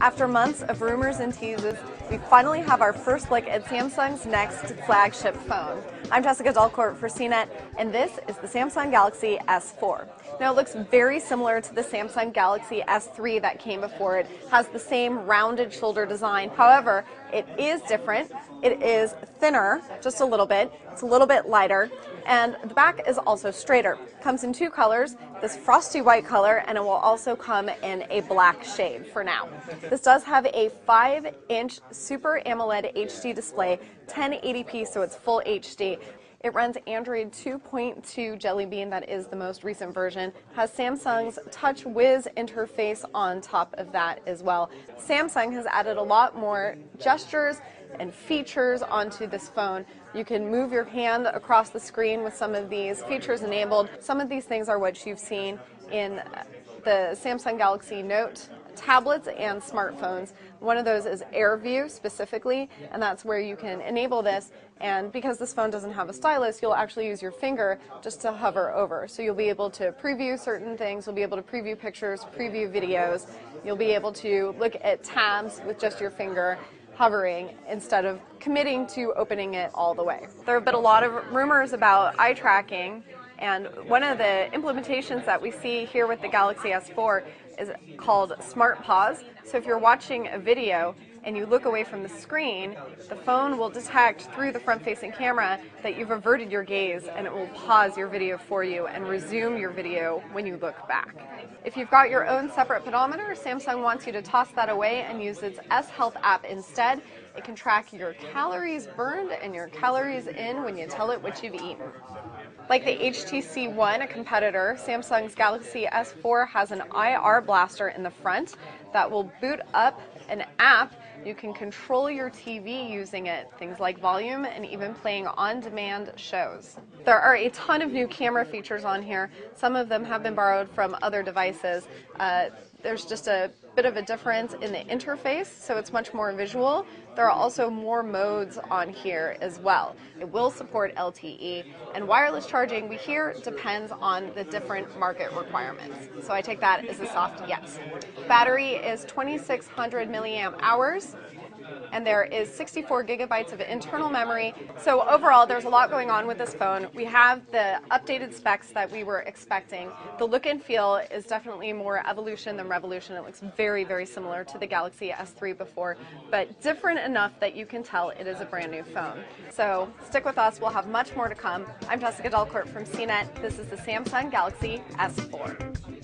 After months of rumors and teases, we finally have our first look at Samsung's next flagship phone. I'm Jessica Dalcourt for CNET, and this is the Samsung Galaxy S4. Now, it looks very similar to the Samsung Galaxy S3 that came before it. It has the same rounded shoulder design. However, it is different. It is thinner, just a little bit. It's a little bit lighter, and the back is also straighter. Comes in two colors, this frosty white color, and it will also come in a black shade for now. This does have a 5-inch Super AMOLED HD display, 1080p, so it's full HD. It runs Android 2.2 Jelly Bean, that is the most recent version. Has Samsung's Touch Wiz interface on top of that as well. Samsung has added a lot more gestures and features onto this phone. You can move your hand across the screen with some of these features enabled. Some of these things are what you've seen in the Samsung Galaxy Note tablets and smartphones. One of those is Air View specifically, and that's where you can enable this. And because this phone doesn't have a stylus, you'll actually use your finger just to hover over. So you'll be able to preview certain things, you'll be able to preview pictures, preview videos, you'll be able to look at tabs with just your finger hovering instead of committing to opening it all the way. There have been a lot of rumors about eye tracking, and one of the implementations that we see here with the Galaxy S4 is called Smart Pause. So if you're watching a video and you look away from the screen, the phone will detect through the front-facing camera that you've averted your gaze, and it will pause your video for you and resume your video when you look back. If you've got your own separate pedometer, Samsung wants you to toss that away and use its S Health app instead. It can track your calories burned and your calories in when you tell it what you've eaten. Like the HTC One, a competitor, Samsung's Galaxy S4 has an IR blaster in the front that will boot up an app. You can control your TV using it, things like volume and even playing on-demand shows. There are a ton of new camera features on here. Some of them have been borrowed from other devices. There's just a bit of a difference in the interface, so it's much more visual. There are also more modes on here as well. It will support LTE, and wireless charging, we hear, depends on the different market requirements. So I take that as a soft yes. Battery is 2600 milliamp hours. And there is 64 gigabytes of internal memory. So overall, there's a lot going on with this phone. We have the updated specs that we were expecting. The look and feel is definitely more evolution than revolution. It looks very, very similar to the Galaxy S3 before, but different enough that you can tell it is a brand new phone. So stick with us, we'll have much more to come. I'm Jessica Dalcourt from CNET. This is the Samsung Galaxy S4.